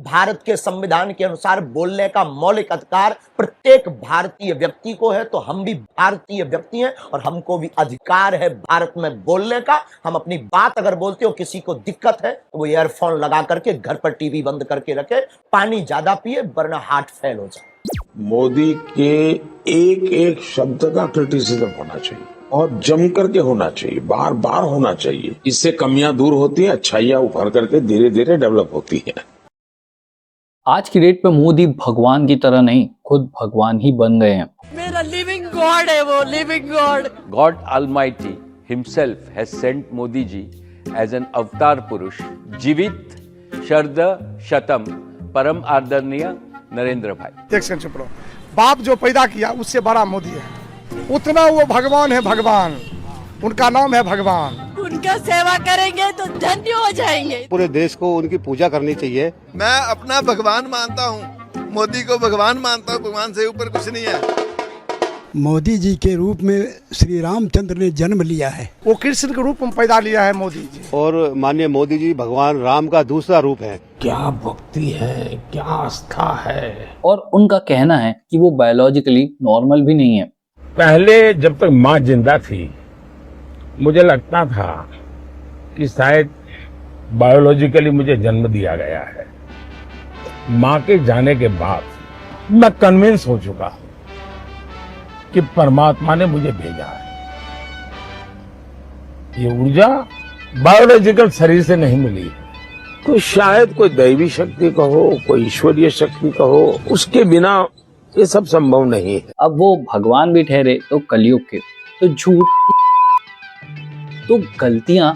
भारत के संविधान के अनुसार बोलने का मौलिक अधिकार प्रत्येक भारतीय व्यक्ति को है, तो हम भी भारतीय व्यक्ति हैं और हमको भी अधिकार है भारत में बोलने का। हम अपनी बात अगर बोलते हो, किसी को दिक्कत है तो वो ईयरफोन लगा करके घर पर टीवी बंद करके रखे, पानी ज्यादा पिए वरना हार्ट फेल हो जाए। मोदी के एक एक शब्द का क्रिटिसिज्म होना चाहिए और जम करके होना चाहिए, बार बार होना चाहिए। इससे कमियां दूर होती हैं, अच्छाइयां उभर करके धीरे धीरे डेवलप होती हैं। आज की डेट पे मोदी भगवान की तरह नहीं, खुद भगवान ही बन गए हैं। मेरा लिविंग गॉड है वो, living God. God Almighty himself has sent Modi ji as an avatar Purush, Jivit Sharda Shatam Param Ardaniya Narendra भाई। एक सेकंड चुप रहो। बाप जो पैदा किया उससे बड़ा मोदी है, उतना वो भगवान है, भगवान उनका नाम है भगवान। उनका सेवा करेंगे तो धन्य हो जाएंगे। पूरे देश को उनकी पूजा करनी चाहिए। मैं अपना भगवान मानता हूँ, मोदी को भगवान मानता हूँ, भगवान से ऊपर कुछ नहीं है। मोदी जी के रूप में श्री रामचंद्र ने जन्म लिया है, वो कृष्ण के रूप में पैदा लिया है मोदी जी। और माननीय मोदी जी भगवान राम का दूसरा रूप है। क्या भक्ति है, क्या आस्था है। और उनका कहना है कि वो बायोलॉजिकली नॉर्मल भी नहीं है। पहले जब तक माँ जिंदा थी मुझे लगता था कि शायद बायोलॉजिकली मुझे जन्म दिया गया है। माँ के जाने के बाद मैं कन्विंस हो चुका हूं कि परमात्मा ने मुझे भेजा है। ये ऊर्जा बायोलॉजिकल शरीर से नहीं मिली है, तो शायद कोई दैवी शक्ति कहो, कोई ईश्वरीय शक्ति कहो, उसके बिना ये सब संभव नहीं है। अब वो भगवान भी ठहरे तो कलयुग के, तो झूठ, तो गलतियां,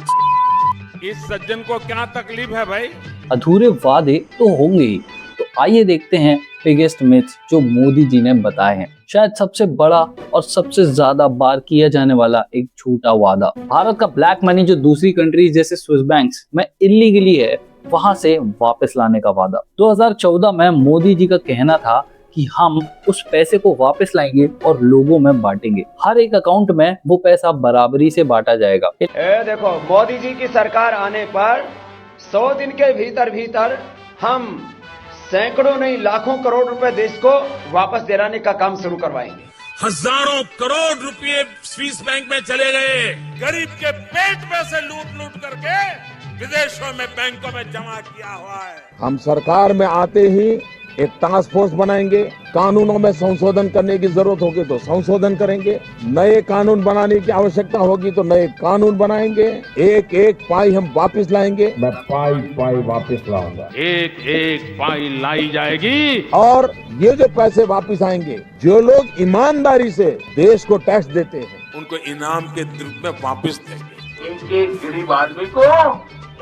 इस सज्जन को क्या तकलीफ है भाई? अधूरे वादे तो होंगे ही। तो आइए देखते हैं बिगेस्ट मिथ्स जो मोदी जी ने बताए हैं। शायद सबसे बड़ा और सबसे ज्यादा बार किया जाने वाला एक झूठा वादा, भारत का ब्लैक मनी जो दूसरी कंट्रीज जैसे स्विस बैंक्स में इलीगली है वहां से वापस लाने का वादा। 2014 में मोदी जी का कहना था कि हम उस पैसे को वापस लाएंगे और लोगों में बांटेंगे, हर एक अकाउंट में वो पैसा बराबरी से बांटा जाएगा। देखो, मोदी जी की सरकार आने पर 100 दिन के भीतर भीतर हम सैकड़ों नहीं लाखों करोड़ रुपए देश को वापस दिलाने का काम शुरू करवाएंगे। हजारों करोड़ रुपए स्विस बैंक में चले गए, गरीब के पेट में से लूट लूट करके विदेशों में बैंकों में जमा किया हुआ है। हम सरकार में आते ही एक टास्क फोर्स बनाएंगे, कानूनों में संशोधन करने की जरूरत होगी तो संशोधन करेंगे, नए कानून बनाने की आवश्यकता होगी तो नए कानून बनाएंगे, एक एक पाई हम वापस लाएंगे। मैं पाई पाई वापस लाऊंगा, एक एक पाई लाई जाएगी। और ये जो पैसे वापस आएंगे, जो लोग ईमानदारी से देश को टैक्स देते हैं उनको इनाम के रूप में वापस देंगे। एक एक गरीब आदमी को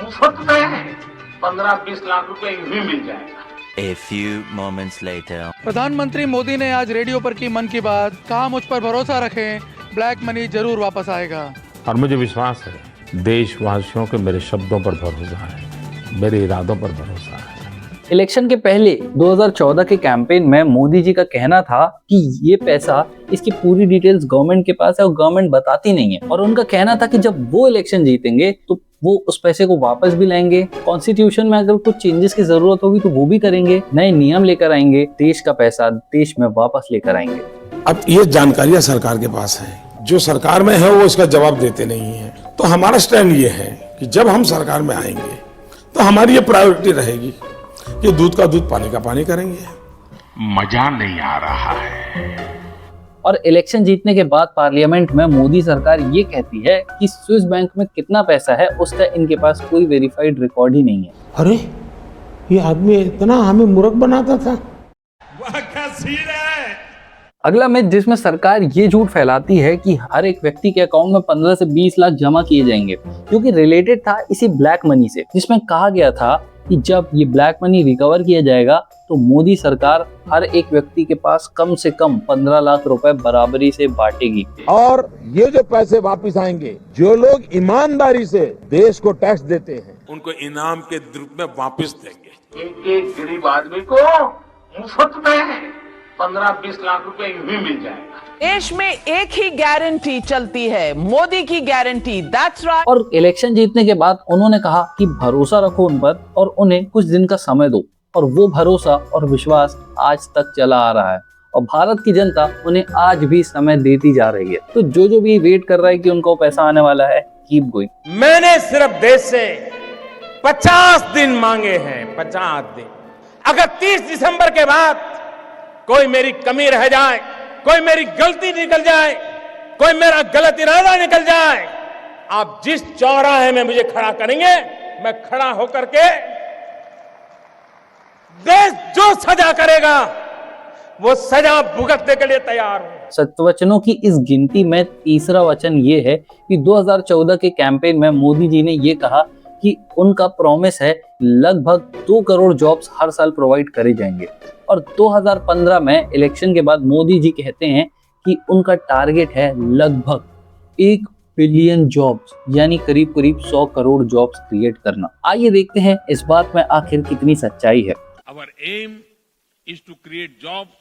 मुफ्त में 15-20 लाख रुपए भी मिल जाएगा। A few moments later. प्रधानमंत्री मोदी ने आज रेडियो पर की मन की बात, कहा मुझ पर भरोसा रखें, ब्लैक मनी जरूर वापस आएगा। और मुझे विश्वास है देशवासियों के मेरे शब्दों पर भरोसा है, मेरे इरादों पर भरोसा है। इलेक्शन के पहले 2014 के कैंपेन में मोदी जी का कहना था कि ये पैसा, इसकी पूरी डिटेल्स गवर्नमेंट के पास है और गवर्नमेंट बताती नहीं है। और उनका कहना था कि जब वो इलेक्शन जीतेंगे तो वो उस पैसे को वापस भी लाएंगे, कॉन्स्टिट्यूशन में अगर कुछ चेंजेस की जरूरत होगी तो वो भी करेंगे, नए नियम लेकर आएंगे, देश का पैसा देश में वापस लेकर आएंगे। अब ये जानकारियां सरकार के पास है, जो सरकार में है वो इसका जवाब देते नहीं है। तो हमारा स्टैंड ये है कि जब हम सरकार में आएंगे तो हमारी ये प्रायोरिटी रहेगी कि दूध का दूध पानी का पानी करेंगे। मजा नहीं आ रहा है। और इलेक्शन जीतने के बाद पार्लियामेंट में मोदी सरकार ये कहती है कि स्विस बैंक में कितना पैसा है उसका इनके पास कोई वेरीफाइड रिकॉर्ड ही नहीं है। अरे ये आदमी इतना हमें मूर्ख बनाता था। वाह क्या सीन है। अगला मिथ जिसमें सरकार ये झूठ फैलाती है कि हर एक व्यक्ति के अकाउंट में 15 से 20 लाख जमा किए जाएंगे, क्योंकि रिलेटेड था इसी ब्लैक मनी से, जिसमें कहा गया था कि जब ये ब्लैक मनी रिकवर किया जाएगा तो मोदी सरकार हर एक व्यक्ति के पास कम से कम 15 लाख रुपए बराबरी से बांटेगी। और ये जो पैसे वापस आएंगे, जो लोग ईमानदारी से देश को टैक्स देते हैं उनको इनाम के रूप में वापस देंगे। एक एक गरीब आदमी को मुफ्त में 15-20 लाख रुपए भी मिल जाएगा। देश में एक ही गारंटी चलती है, मोदी की गारंटी, दैट्स राइट। और इलेक्शन जीतने के बाद उन्होंने कहा कि भरोसा रखो उन पर और उन्हें कुछ दिन का समय दो। और वो भरोसा और विश्वास आज तक चला आ रहा है और भारत की जनता उन्हें आज भी समय देती जा रही है। तो जो भी वेट कर रहा है कि उनको पैसा आने वाला है, कीप गोइंग। मैंने सिर्फ देश से 50 दिन मांगे हैं, 50 दिन। अगर 30 दिसंबर के बाद कोई मेरी कमी रह जाए, कोई मेरी गलती निकल जाए, कोई मेरा गलत इरादा निकल जाए, आप जिस चौराहे में मुझे खड़ा करेंगे, मैं खड़ा होकर के देश जो सजा करेगा वो सजा भुगतने के लिए तैयार हूं। सत्वचनों की इस गिनती में तीसरा वचन ये है कि 2014 के कैंपेन में मोदी जी ने ये कहा कि उनका प्रॉमिस है लगभग 2 करोड़ जॉब्स हर साल प्रोवाइड करे जाएंगे। और 2015 में इलेक्शन के बाद मोदी जी कहते हैं कि उनका टारगेट है लगभग 1 बिलियन जॉब्स, यानी करीब करीब 100 करोड़ जॉब्स क्रिएट करना। आइए देखते हैं इस बात में आखिर कितनी सच्चाई है। Our aim is to create jobs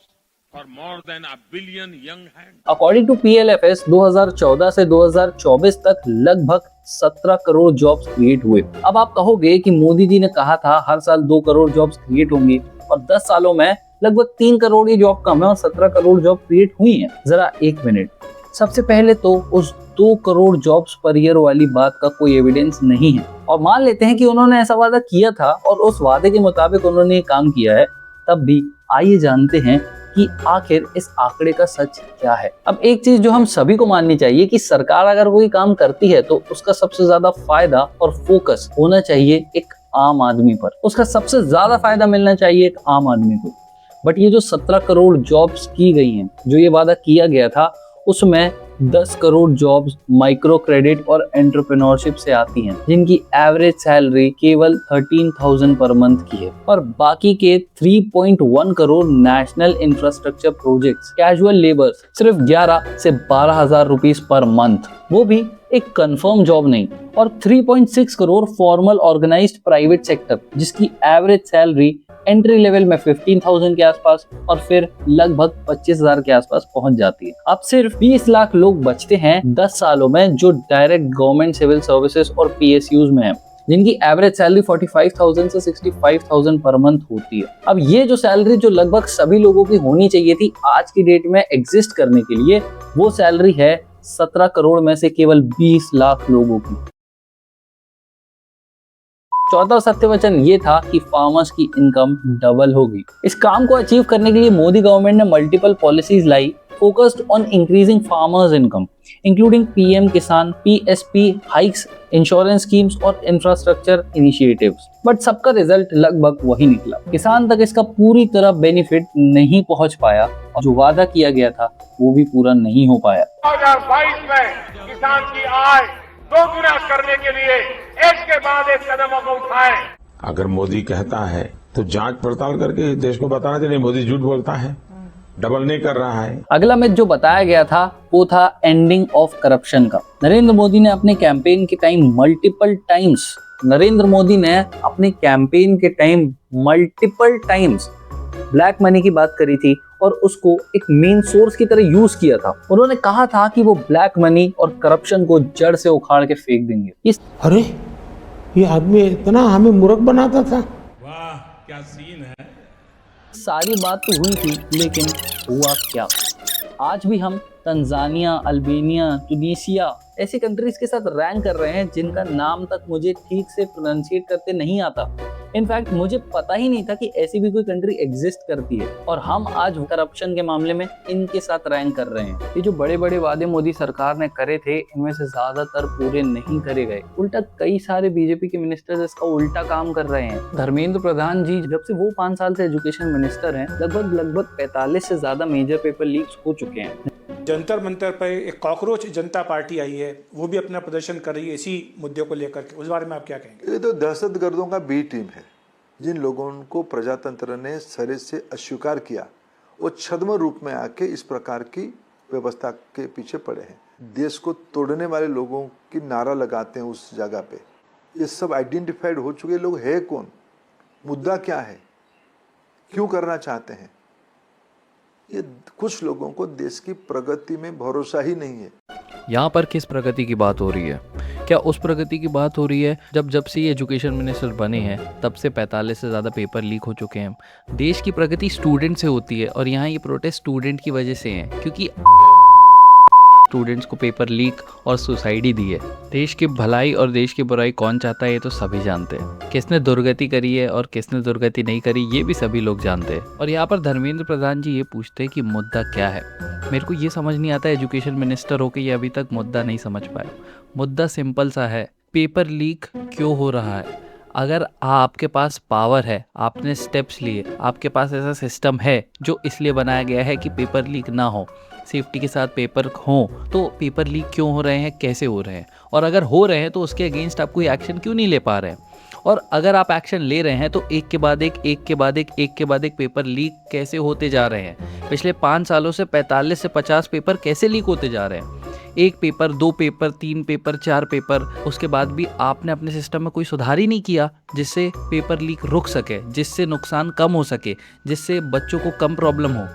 for more than 1 billion young hands. According to PLFS 2014 से 2024 तक लगभग 17 करोड़ जॉब्स क्रिएट हुए। अब आप कहोगे कि मोदी जी ने कहा था हर साल 2 करोड़ जॉब्स क्रिएट होंगी और 10 सालों में लगभग 3 करोड़ ही जॉब कम है और 17 करोड़ जॉब क्रिएट हुई हैं। जरा एक मिनट, सबसे पहले तो उस 2 करोड़ जॉब्स पर ईयर वाली बात का कोई एविडेंस नहीं है और मान लेते हैं कि उन्होंने ऐसा वादा किया था और उस वादे के मुताबिक उन्होंने ये काम किया है, तब भी आइए जानते हैं कि आखिर इस आंकड़े का सच क्या है। अब एक चीज जो हम सभी को माननी चाहिए कि सरकार अगर कोई काम करती है तो उसका सबसे ज्यादा फायदा और फोकस होना चाहिए एक आम आदमी पर, उसका सबसे ज्यादा फायदा मिलना चाहिए एक आम आदमी को। बट ये जो 17 करोड़ जॉब्स की गई हैं, जो ये वादा किया गया था, उसमें 10 करोड़ जॉब्स माइक्रो क्रेडिट और एंटरप्रेन्योरशिप से आती हैं, जिनकी एवरेज सैलरी केवल 13,000 पर मंथ की है और बाकी के 3.1 crore national infrastructure projects casual labour सिर्फ 11 से 12,000 रुपीस पर मंथ, वो भी एक कंफर्म जॉब नहीं, और 3.6 crore formal organised private sector जिसकी एवरेज सैलरी एंट्री लेवल में 15,000 के आसपास और फिर लगभग 25,000 के आसपास पहुंच जाती है। अब सिर्फ 20 लाख लोग बचते हैं 10 सालों में जो डायरेक्ट गवर्नमेंट सिविल सर्विसेज और PSUs में है, जिनकी एवरेज सैलरी 45,000 से 65,000 पर मंथ होती है। अब ये जो सैलरी जो लगभग सभी लोगों की होनी चाहिए थी आज की डेट में एग्जिस्ट करने के लिए, वो सैलरी है 17 करोड़ में से केवल 20 लाख लोगों की। चौथा सत्य वचन ये था कि फार्मर्स की इनकम डबल होगी। इस काम को अचीव करने के लिए मोदी गवर्नमेंट ने multiple policies lie focused on increasing farmers income, including PM किसान, PSP हाइक्स, इंश्योरेंस स्कीम्स और इंफ्रास्ट्रक्चर इनिशिएटिव्स। बट सबका रिजल्ट लगभग वही निकला। किसान तक इसका पूरी तरह बेनिफिट नहीं पहुंच पाया और जो वादा किया गया था वो भी पूरा नहीं हो पाया। 2022 में किसान की आय दोगुना करने के लिए एक के बाद एक कदमों को उठाए। अगर मोदी कहता है तो जांच पड़ताल करके देश को बताना चाहिए मोदी झूठ बोलता है, डबल नहीं कर रहा है। अगला मिथ जो बताया गया था वो था एंडिंग ऑफ करप्शन का। नरेंद्र मोदी ने अपने कैंपेन के time multiple times black money की बात करी थी और उसको एक मेन सोर्स की तरह यूज किया था। उन्होंने कहा था कि वो ब्लैक मनी और करप्शन को जड़ से उखाड़ के फेंक देंगे। अरे ये आदमी इतना हमें मूर्ख बनाता था। वाह क्या सीन है। सारी बात तो हुई थी, लेकिन हुआ क्या? आज भी हम तंजानिया, अल्बानिया, ट्यूनीशिया ऐसी कंट्रीज के साथ रैंक कर रहे हैं जिनका नाम तक मुझे ठीक से प्रोनाउंसिएट करते नहीं आता। इनफैक्ट मुझे पता ही नहीं था कि ऐसी भी कोई कंट्री एग्जिस्ट करती है और हम आज करप्शन के मामले में इनके साथ रैंक कर रहे हैं। ये जो बड़े बड़े वादे मोदी सरकार ने करे थे, इनमें से ज्यादातर पूरे नहीं करे गए। उल्टा कई सारे बीजेपी के मिनिस्टर्स इसका उल्टा काम कर रहे हैं। धर्मेंद्र प्रधान जी जब से वो 5 साल से एजुकेशन मिनिस्टर हैं, लगभग 45 से ज्यादा मेजर पेपर लीक्स हो चुके हैं। जंतर मंतर पर एक कॉकरोच जनता पार्टी आई है, वो भी अपना प्रदर्शन कर रही है इसी मुद्दे को लेकर के, उस बारे में आप क्या कहेंगे? ये तो दहशतगर्दों का बी टीम है। जिन लोगों को प्रजातंत्र ने सरे से अस्वीकार किया, वो छद्म रूप में आके इस प्रकार की व्यवस्था के पीछे पड़े हैं। देश को तोड़ने वाले लोगों की नारा लगाते हैं उस जगह पे। ये सब आइडेंटिफाइड हो चुके लोग है कौन, मुद्दा क्या है, क्यों करना चाहते हैं। ये कुछ लोगों को देश की प्रगति में भरोसा ही नहीं है। यहाँ पर किस प्रगति की बात हो रही है? क्या उस प्रगति की बात हो रही है जब से ये एजुकेशन मिनिस्टर बने हैं तब से 45 से ज़्यादा पेपर लीक हो चुके हैं। देश की प्रगति स्टूडेंट से होती है और यहाँ ये प्रोटेस्ट स्टूडेंट की वजह से है, क्योंकि स्टूडेंट्स को पेपर लीक और सुसाइड ही दी है। देश की भलाई और देश की बुराई कौन चाहता है ये तो सभी जानते हैं। किसने दुर्गति करी है और किसने दुर्गति नहीं करी ये भी सभी लोग जानते हैं। और यहाँ पर धर्मेंद्र प्रधान जी ये पूछते हैं कि मुद्दा क्या है। मेरे को ये समझ नहीं आता एजुकेशन मिनिस्टर होकर ये अभी तक मुद्दा नहीं समझ पाए। मुद्दा सिंपल सा है, पेपर लीक क्यों हो रहा है। अगर आपके पास पावर है, आपने स्टेप्स लिए, आपके पास ऐसा सिस्टम है जो इसलिए बनाया गया है कि पेपर लीक ना हो, सेफ्टी के साथ पेपर हो, तो पेपर लीक क्यों हो रहे हैं, कैसे हो रहे हैं, और अगर हो रहे हैं तो उसके अगेंस्ट आप कोई एक्शन क्यों नहीं ले पा रहे हैं। और अगर आप एक्शन ले रहे हैं तो एक के बाद एक पेपर लीक कैसे होते जा रहे हैं। पिछले 5 सालों से 45 से 50 पेपर कैसे लीक होते जा रहे हैं। 1 पेपर, 2 पेपर, 3 पेपर, 4 पेपर, उसके बाद भी आपने अपने सिस्टम में कोई सुधार ही नहीं किया जिससे पेपर लीक रुक सके, जिससे नुकसान कम हो सके, जिससे बच्चों को कम प्रॉब्लम हो।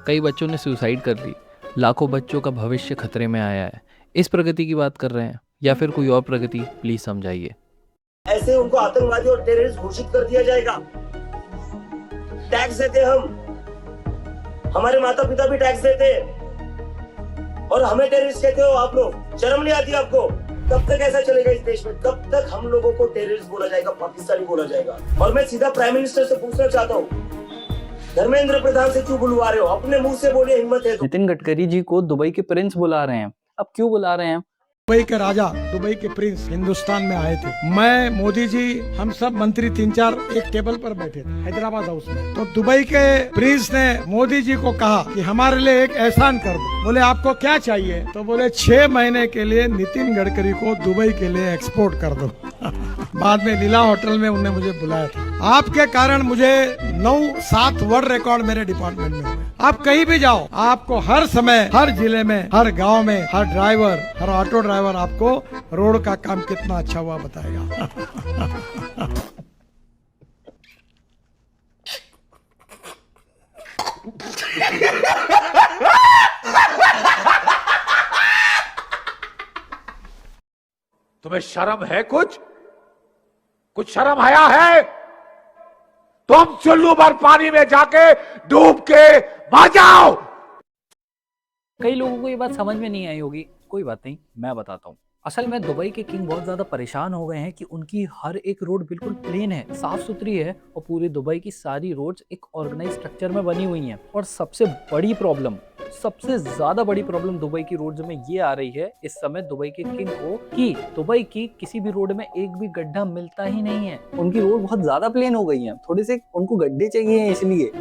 कई बच्चों ने सुसाइड कर ली, लाखों बच्चों का भविष्य खतरे में आया है। इस प्रगति की बात कर रहे हैं या फिर कोई और प्रगति, प्लीज समझाइए। ऐसे उनको आतंकवादी और टेररिस्ट घोषित कर दिया जाएगा। टैक्स देते हम, हमारे माता पिता भी टैक्स देते हैं और हमें टेररिस्ट कहते हो आप लोग। शर्म नहीं आती आपको? कब तक ऐसा चलेगा इस देश में? कब तक हम लोगों को टेररिस्ट बोला जाएगा, पाकिस्तानी बोला जाएगा? और मैं सीधा प्राइम मिनिस्टर से पूछना चाहता हूँ, धर्मेंद्र प्रधान से क्यों बुलवा रहे हो? अपने मुंह से बोलिए, हिम्मत है तो। नितिन गडकरी जी को दुबई के प्रिंस बुला रहे हैं। अब क्यों बुला रहे हैं? दुबई के राजा, दुबई के प्रिंस हिंदुस्तान में आए थे। मैं, मोदी जी, हम सब मंत्री 3-4 एक टेबल पर बैठे थे हैदराबाद हाउस में। तो दुबई के प्रिंस ने मोदी जी को कहा कि हमारे लिए एक एहसान कर दो। बोले आपको क्या चाहिए? तो बोले 6 महीने के लिए नितिन गडकरी को दुबई के लिए एक्सपोर्ट कर दो। बाद में लीला होटल में उन्होंने मुझे बुलाया था। आपके कारण मुझे 9-7 वर्ल्ड रिकॉर्ड मेरे डिपार्टमेंट में हुए। आप कहीं भी जाओ, आपको हर समय, हर जिले में, हर गांव में, हर ड्राइवर, हर ऑटो ड्राइवर आपको रोड का काम कितना अच्छा हुआ बताएगा। तुम्हें शर्म है? कुछ शर्म आया है? तुम चुल्लू भर पानी में जाके डूब के मर जाओ। कई लोगों को ये बात समझ में नहीं आई होगी, कोई बात नहीं, मैं बताता हूँ। असल में दुबई के किंग बहुत ज़्यादा परेशान हो गए हैं कि उनकी हर एक रोड बिल्कुल प्लेन है, साफ सुथरी है और पूरी दुबई की सारी रोड्स एक ऑर्गेनाइज स्ट्रक्चर में बनी हुई हैं। और सबसे ज़्यादा बड़ी प्रॉब्लम दुबई की रोड्स में ये आ रही है इस समय दुबई के किंग को कि दुबई की किसी भी रोड में एक भी गड्ढा मिलता ही नहीं है। उनकी रोड बहुत ज़्यादा प्लेन हो गई है, थोड़े से उनको गड्ढे चाहिए हैं, इसलिए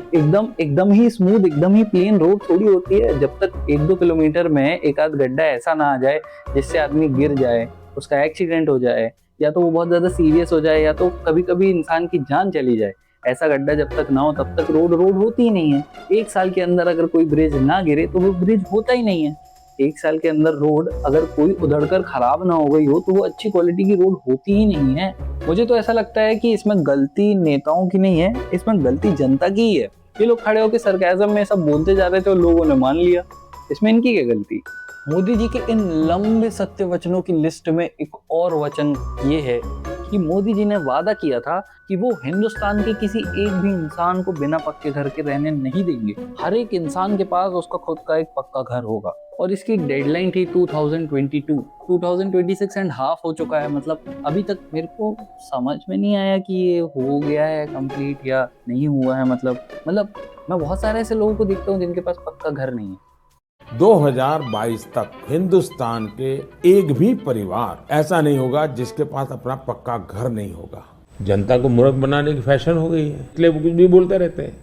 एकदम ही स्मूथ, एकदम ही प्लेन रोड थोड़ी होती है। जब तक 1-2 किलोमीटर में एक आध गड्ढा ऐसा ना आ जाए जिससे आदमी गिर जाए, उसका एक्सीडेंट हो जाए, या तो वो बहुत ज्यादा सीरियस हो जाए, या तो कभी कभी इंसान की जान चली जाए, ऐसा गड्ढा जब तक ना हो तब तक रोड होती ही नहीं है। 1 साल के अंदर अगर कोई ब्रिज ना गिरे तो वो ब्रिज होता ही नहीं है। 1 साल के अंदर रोड अगर कोई उधड़कर खराब ना हो गई हो तो वो अच्छी क्वालिटी की रोड होती ही नहीं है। मुझे तो ऐसा लगता है कि इसमें गलती नेताओं की नहीं है, इसमें गलती जनता की ही है। ये लोग खड़े होकर सरकाज़म में सब बोलते जा रहे थे और लोगों ने मान लिया, इसमें इनकी क्या गलती। मोदी जी के इन लंबे सत्य वचनों की लिस्ट में एक और वचन ये है कि मोदी जी ने वादा किया था कि वो हिंदुस्तान के किसी एक भी इंसान को बिना पक्के घर के रहने नहीं देंगे। हर एक इंसान के पास उसका खुद का एक पक्का घर होगा। और इसकी डेडलाइन थी 2022, 2026 एंड हाफ हो चुका है। मतलब अभी तक मेरे को समझ में नहीं आया कि ये हो गया है कंप्लीट या नहीं हुआ है। मतलब मैं बहुत सारे ऐसे लोगों को देखता हूँ जिनके पास पक्का घर नहीं है। 2022 तक हिंदुस्तान के एक भी परिवार ऐसा नहीं होगा जिसके पास अपना पक्का घर नहीं होगा। जनता को मूर्ख बनाने की फैशन हो गई है, इसलिए वो कुछ भी बोलते रहते हैं।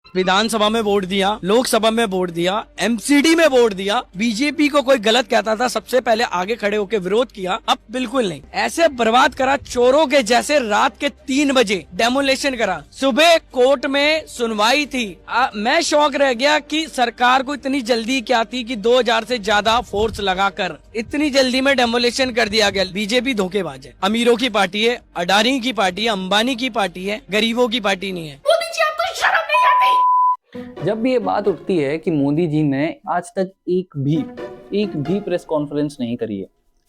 विधानसभा में वोट दिया, लोकसभा में वोट दिया, एमसीडी में वोट दिया। बीजेपी को कोई गलत कहता था सबसे पहले आगे खड़े होकर विरोध किया, अब बिल्कुल नहीं। ऐसे बर्बाद करा चोरों के जैसे। रात के 3 बजे डेमोलेशन करा, सुबह कोर्ट में सुनवाई थी। मैं शौक रह गया कि सरकार को इतनी जल्दी क्या थी कि 2000 से ज्यादा फोर्स लगाकर इतनी जल्दी में डेमोलेशन कर दिया गया। बीजेपी धोखेबाज है, अमीरों की पार्टी है, अडानी की पार्टी है, अंबानी की पार्टी है, गरीबों की पार्टी नहीं है। जब भी ये बात उठती है कि मोदी जी ने आज तक एक भी प्रेस कॉन्फ्रेंस नहीं करी है,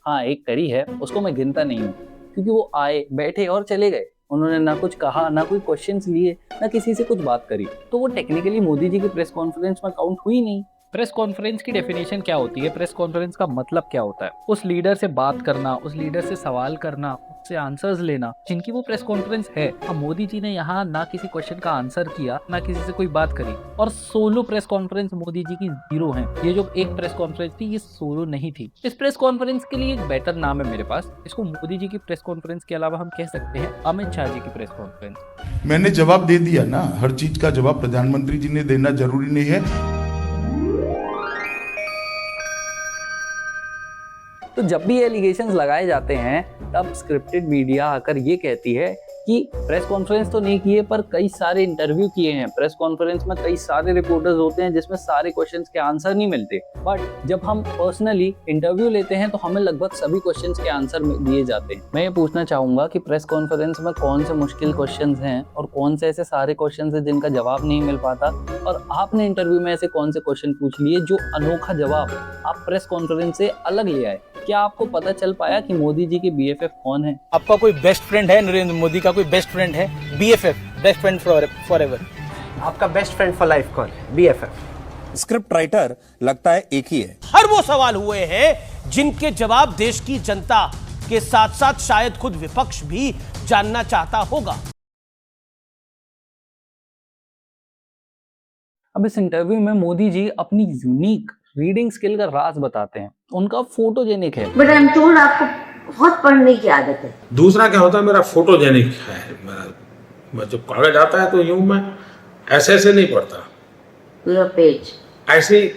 हाँ एक करी है, उसको मैं गिनता नहीं हूँ, क्योंकि वो आए बैठे और चले गए। उन्होंने ना कुछ कहा, ना कोई क्वेश्चंस लिए, ना किसी से कुछ बात करी, तो वो टेक्निकली मोदी जी की प्रेस कॉन्फ्रेंस में काउंट हुई नहीं। प्रेस कॉन्फ्रेंस की डेफिनेशन क्या होती है, प्रेस कॉन्फ्रेंस का मतलब क्या होता है? उस लीडर से बात करना, उस लीडर से सवाल करना, उससे आंसर्स लेना, जिनकी वो प्रेस कॉन्फ्रेंस है। अब मोदी जी ने यहाँ ना किसी क्वेश्चन का आंसर किया, ना किसी से कोई बात करी, और solo press conference Modi ji की 0 है। ये जो एक प्रेस कॉन्फ्रेंस थी, ये सोलो नहीं थी। इस प्रेस कॉन्फ्रेंस के लिए एक बेटर नाम है मेरे पास। इसको मोदी जी की प्रेस कॉन्फ्रेंस के अलावा हम कह सकते हैं अमित शाह जी की प्रेस कॉन्फ्रेंस। मैंने जवाब दे दिया ना, हर चीज का जवाब प्रधानमंत्री जी ने देना जरूरी नहीं है। तो जब भी एलिगेशंस लगाए जाते हैं, तब स्क्रिप्टेड मीडिया आकर ये कहती है कि प्रेस कॉन्फ्रेंस तो नहीं किए, पर कई सारे इंटरव्यू किए हैं। प्रेस कॉन्फ्रेंस में कई सारे रिपोर्टर्स होते हैं जिसमें सारे क्वेश्चंस के आंसर नहीं मिलते, बट जब हम पर्सनली इंटरव्यू लेते हैं तो हमें लगभग सभी क्वेश्चंस के आंसर दिए जाते हैं। मैं ये पूछना चाहूंगा कि प्रेस कॉन्फ्रेंस में कौन से मुश्किल क्वेश्चंस हैं और कौन से ऐसे सारे क्वेश्चंस हैं जिनका जवाब नहीं मिल पाता, और आपने इंटरव्यू में ऐसे कौन से क्वेश्चन पूछ लिए जो अनोखा जवाब आप प्रेस कॉन्फ्रेंस से अलग ले आए? क्या आपको पता चल पाया कि मोदी जी के BFF कौन है? आपका कोई बेस्ट फ्रेंड है? नरेंद्र मोदी का कोई बेस्ट फ्रेंड है? BFF, best friend for ever. आपका बेस्ट फ्रेंड फॉर लाइफ कौन है? BFF। स्क्रिप्ट राइटर लगता है एक ही है। हर वो सवाल हुए हैं जिनके जवाब देश की जनता के साथ साथ शायद खुद विपक्ष भी जानना चाहता होगा। अब इस इंटरव्यू में मोदी जी अपनी यूनिक रीडिंग स्किल का राज बताते हैं। उनका फोटोजेनिक है। बट आई एम टोल्ड आपको बहुत पढ़ने की आदत है। दूसरा क्या होता है, मेरा फोटोजेनिक है। मैं जब कागज आता है तो यूं मैं ऐसे नहीं पढ़ता, पूरा पेज ऐसे ही,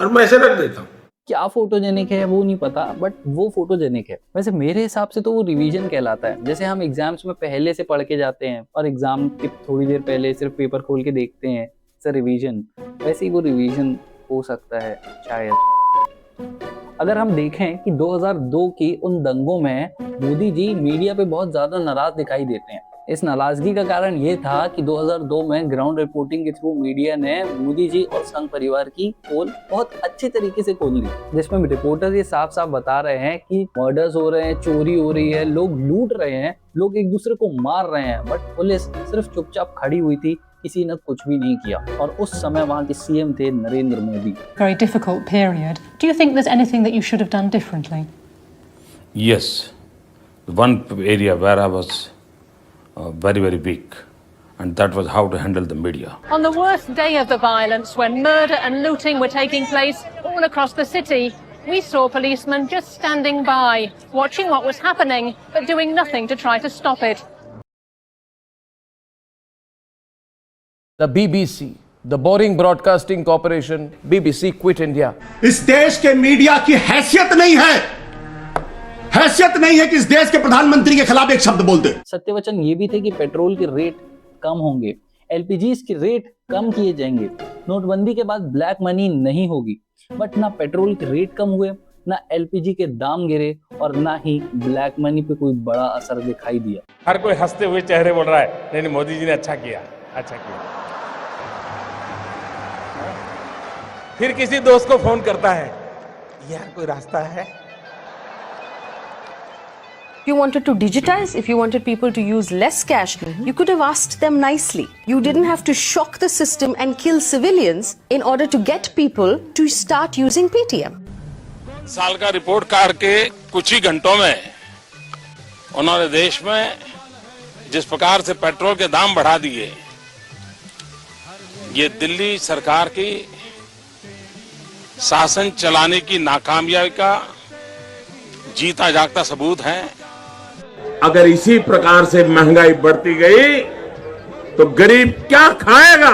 और मैं ऐसे रख देता हूँ। क्या फोटोजेनिक है वो नहीं पता, बट वो फोटोजेनिक है। वैसे मेरे हिसाब से तो वो रिवीजन कहलाता है। जैसे हम एग्जाम्स में पहले से पढ़ के जाते हैं और एग्जाम के थोड़ी देर पहले सिर्फ पेपर खोल के देखते हैं, रिवीजन, वैसे ही वो रिवीजन हो सकता है शायद। अगर हम देखें कि 2002 की उन दंगों में मोदी जी मीडिया पे बहुत ज्यादा नाराज दिखाई देते हैं। इस नाराजगी का कारण ये था कि 2002 में ग्राउंड रिपोर्टिंग के थ्रू मीडिया ने मोदी जी और संघ परिवार की पोल बहुत अच्छे तरीके से खोल ली, जिसमें रिपोर्टर ये साफ साफ बता रहे हैं कि मर्डर्स हो रहे हैं, चोरी हो रही है, लोग लूट रहे हैं, लोग एक दूसरे को मार रहे हैं, बट पुलिस सिर्फ चुपचाप खड़ी हुई थी, किसी ने कुछ भी नहीं किया। और उस समय वहां के CM थे Narendra Modi. Very difficult period. Do you think there's anything that you should have done differently? Yes, one area where I was very weak, and that was how to handle the media. On the worst day of the violence, when murder and looting were taking place all across the city, we saw policemen just standing by, watching what was happening, but doing nothing to try to stop it. The BBC, the Boring Broadcasting Corporation, BBC quit India. इस देश के media की हैसियत नहीं है, हैसियत नहीं है कि इस देश के प्रधानमंत्री के खिलाफ एक शब्द बोल दे। सत्य वचन ये भी थे कि पेट्रोल के रेट कम होंगे, LPGs के रेट कम किए जाएंगे, नोटबंदी के बाद ब्लैक मनी नहीं होगी, बट ना पेट्रोल के रेट कम हुए, ना LPG के दाम गिरे, और ना ही ब्लैक मनी पे कोई बड़ा असर दिखाई दिया। हर कोई हंसते हुए चेहरे बोल रहा है, नहीं मोदी जी ने अच्छा किया, अच्छा किया। फिर किसी दोस्त को फोन करता है, यार कोई रास्ता है? If you wanted to digitize, if you wanted people to use less cash, you could have asked them nicely. You didn't have to shock the system and kill civilians in order to get people to start using Paytm. साल का report card के कुछ ही घंटों में उन्होंने देश में जिस प्रकार से पेट्रोल के दाम बढ़ा दिए, ये दिल्ली सरकार की शासन चलाने की नाकामयाबी का जीता जागता सबूत है। अगर इसी प्रकार से महंगाई बढ़ती गई तो गरीब क्या खाएगा?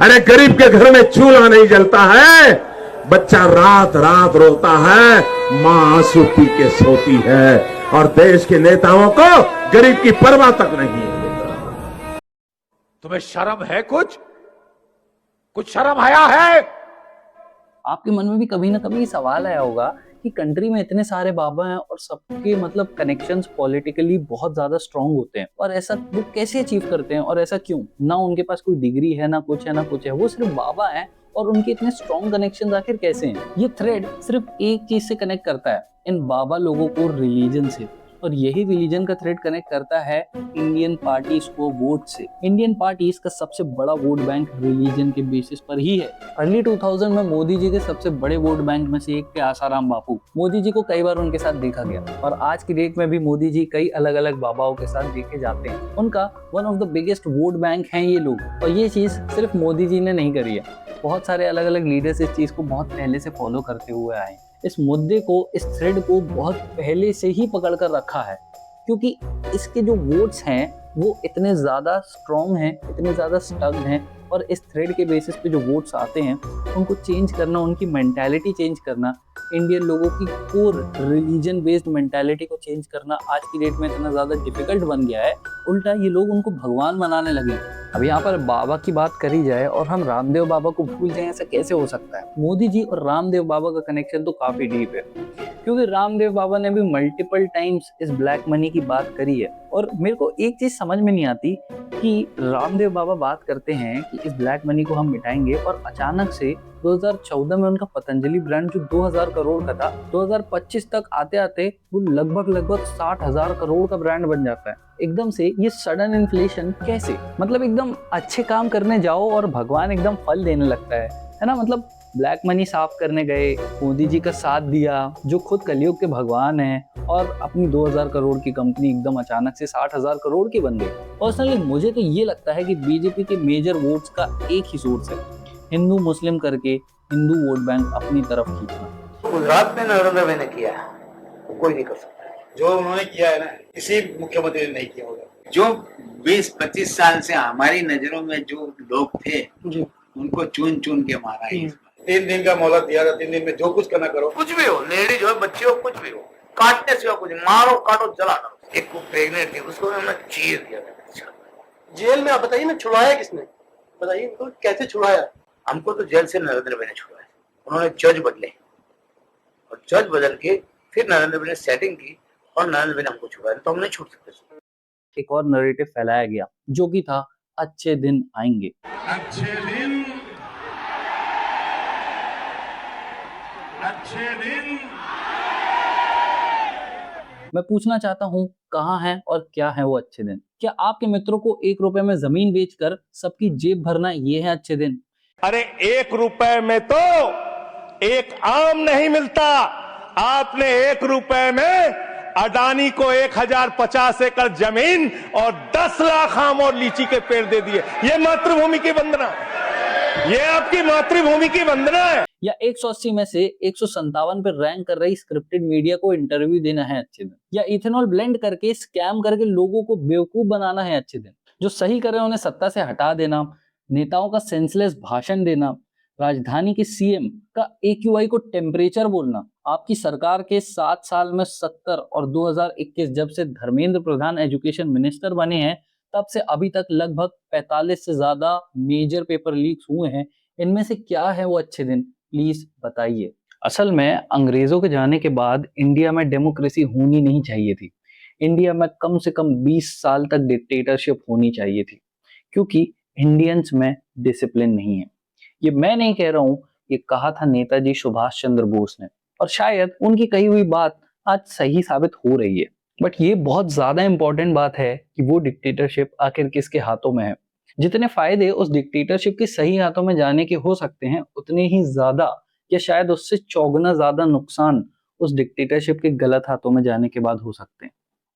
अरे गरीब के घर में चूल्हा नहीं जलता है, बच्चा रात रात रोता है, माँ आंसू पी के सोती है, और देश के नेताओं को गरीब की परवाह तक नहीं है। तुम्हें शर्म है? कुछ शर्म आया है? आपके मन में भी कभी ना कभी सवाल आया होगा कि कंट्री में इतने सारे बाबा हैं और सबके मतलब कनेक्शंस पॉलिटिकली बहुत ज्यादा स्ट्रांग होते हैं, और ऐसा वो कैसे अचीव करते हैं और ऐसा क्यों? ना उनके पास कोई डिग्री है, ना कुछ है, ना कुछ है, वो सिर्फ बाबा हैं और उनके इतने स्ट्रॉन्ग कनेक्शन आखिर कैसे हैं? ये थ्रेड सिर्फ एक चीज से कनेक्ट करता है, इन बाबा लोगों को रिलीजन से, और यही रिलीजन का थ्रेड कनेक्ट करता है इंडियन पार्टीज को वोट से। इंडियन पार्टीज का सबसे बड़ा वोट बैंक रिलीजन के बेसिस पर ही है। अर्ली 2000 में मोदी जी के सबसे बड़े वोट बैंक में से एक थे आसाराम बापू। मोदी जी को कई बार उनके साथ देखा गया और आज की डेट में भी मोदी जी कई अलग अलग बाबाओं के साथ देखे जाते हैं। उनका one of the biggest vote bank है ये लोग, और ये चीज सिर्फ मोदी जी ने नहीं करी है, बहुत सारे अलग अलग लीडर्स इस चीज को बहुत पहले से फॉलो करते हुए आए हैं। इस मुद्दे को, इस थ्रेड को बहुत पहले से ही पकड़ कर रखा है, क्योंकि इसके जो वोट्स हैं वो इतने ज़्यादा स्ट्रॉन्ग हैं, इतने ज़्यादा स्टक्ड हैं, और इस थ्रेड के बेसिस पे जो वोट्स आते हैं उनको चेंज करना, उनकी मेंटालिटी चेंज करना, इंडियन लोगों की कोर रिलीजन बेस्ड मेंटालिटी को चेंज करना आज की डेट में इतना ज़्यादा डिफिकल्ट बन गया है। उल्टा ये लोग उनको भगवान बनाने लगे। अब यहाँ पर बाबा की बात करी जाए और हम रामदेव बाबा को भूल जाएं, ऐसा कैसे हो सकता है? मोदी जी और रामदेव बाबा का कनेक्शन तो काफी डीप है, क्योंकि रामदेव बाबा ने भी मल्टीपल टाइम्स इस ब्लैक मनी की बात करी है। और मेरे को एक चीज समझ में नहीं आती कि रामदेव बाबा बात करते हैं कि इस ब्लैक मनी को हम मिटाएंगे, और अचानक से 2014 में उनका पतंजलि ब्रांड जो 2000 करोड़ का था, 2025 तक आते आते वो लगभग 60,000 करोड़ का ब्रांड बन जाता है। एकदम से ये सडन इन्फ्लेशन कैसे? मतलब एकदम अच्छे काम करने जाओ और भगवान एकदम फल देने लगता है ना? मतलब ब्लैक मनी साफ करने गए, मोदी जी का साथ दिया, जो खुद कलयुग के भगवान हैं, और अपनी 2000 करोड़ की कंपनी एकदम अचानक से 60,000 करोड़ की बन गई। पर्सनली मुझे तो ये लगता है कि बीजेपी के मेजर वोट्स का एक ही सोर्स है, हिंदू मुस्लिम करके हिंदू वोट बैंक अपनी तरफ खींचना। गुजरात में नरेंद्र भाई ने किया है, कोई नहीं कर सकता। जो उन्होंने किया है ना, किसी मुख्यमंत्री ने नहीं किया होगा। जो 20-25 साल से हमारी नजरों में जो लोग थे उनको चुन चुन के मारा है। 3 दिन का मोहलत दिया था, 3 दिन में जो कुछ करना करो, कुछ भी हो, लेडीज हो, बच्चे हो, कुछ भी हो, काटने सिवा कुछ, मारो काटो जला दो। एक को प्रेग्नेंट थी, उसको हमने चीर दिया था जेल में। आप बताइए ना, छुड़ाया किसने? बताइए तो, कैसे छुड़ाया? हमको तो जेल से नरेंद्र भाई ने छुड़ाया। उन्होंने जज बदले और जज बदल के फिर नरेंद्र भाई ने सेटिंग की और नरेंद्र भाई ने हमको छुड़ाया, तो हम नहीं छूट सकते। एक और नैरेटिव फैलाया गया जो कि था अच्छे दिन आएंगे। अच्छे दिन, अच्छे दिन। मैं पूछना चाहता हूँ, कहाँ हैं और क्या है वो अच्छे दिन? क्या आपके मित्रों को 1 रुपए में जमीन बेचकर सबकी जेब भरना ये है अच्छे दिन? अरे 1 रुपए में तो एक आम नहीं मिलता। आपने 1 रुपए में अडानी को 1050 एकड़ जमीन और 10 लाख आम और लीची के पेड़ दे दिए। ये मातृभूमि की वंदना, ये आपकी मातृभूमि की वंदना है। या 180 में से 157 पर रैंक कर रही स्क्रिप्टेड मीडिया को इंटरव्यू देना है अच्छे दिन? या इथेनॉल ब्लेंड करके स्कैम करके लोगों को बेवकूफ बनाना है अच्छे दिन? जो सही करे उन्हें सत्ता से हटा देना, नेताओं का सेंसलेस भाषण देना, राजधानी के सीएम का AQI को टेम्परेचर बोलना। आपकी सरकार के 7 साल में 70 और 2021 जब से धर्मेंद्र प्रधान एजुकेशन मिनिस्टर बने हैं तब से अभी तक लगभग 45 से ज्यादा मेजर पेपर लीक्स हुए हैं। इनमें से क्या है वो अच्छे दिन? प्लीज बताइए। असल में अंग्रेजों के जाने के बाद इंडिया में डेमोक्रेसी होनी नहीं चाहिए थी। इंडिया में कम से कम 20 साल तक डिक्टेटरशिप होनी चाहिए थी, क्योंकि इंडियंस में डिसिप्लिन नहीं है। ये मैं नहीं कह रहा हूँ, ये कहा था नेताजी सुभाष चंद्र बोस ने, और शायद उनकी कही हुई बात आज सही साबित हो रही है। बट ये बहुत ज्यादा इंपॉर्टेंट बात है कि वो डिक्टेटरशिप आखिर किसके हाथों में है। जितने फायदे उस डिक्टेटरशिप के सही हाथों में जाने के हो सकते हैं, उतने ही ज्यादा या शायद उससे 4 गुना ज्यादा नुकसान उस डिक्टेटरशिप के गलत हाथों में जाने के बाद हो सकते हैं।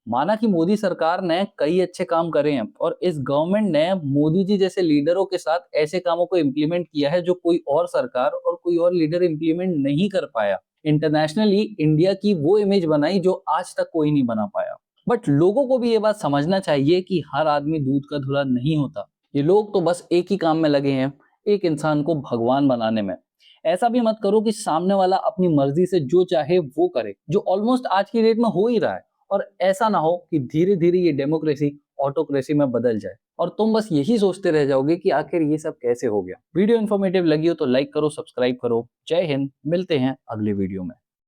माना कि मोदी सरकार ने कई अच्छे काम करे हैं और इस गवर्नमेंट ने मोदी जी जैसे लीडरों के साथ ऐसे कामों को इम्प्लीमेंट किया है जो कोई और सरकार और कोई और लीडर इम्प्लीमेंट नहीं कर पाया। इंटरनेशनली इंडिया की वो इमेज बनाई जो आज तक कोई नहीं बना पाया। बट लोगों को भी ये बात समझना चाहिए कि हर आदमी दूध का धुला नहीं होता। ये लोग तो बस एक ही काम में लगे हैं, एक इंसान को भगवान बनाने में। ऐसा भी मत करो कि सामने वाला अपनी मर्जी से जो चाहे वो करे, जो ऑलमोस्ट आज की डेट में हो ही रहा है। और ऐसा ना हो कि धीरे धीरे ये डेमोक्रेसी ऑटोक्रेसी में बदल जाए और तुम बस यही सोचते रह जाओगे कि आखिर ये सब कैसे हो गया। वीडियो इन्फॉर्मेटिव लगी हो तो लाइक करो, सब्सक्राइब करो। जय हिंद, मिलते हैं अगले वीडियो में।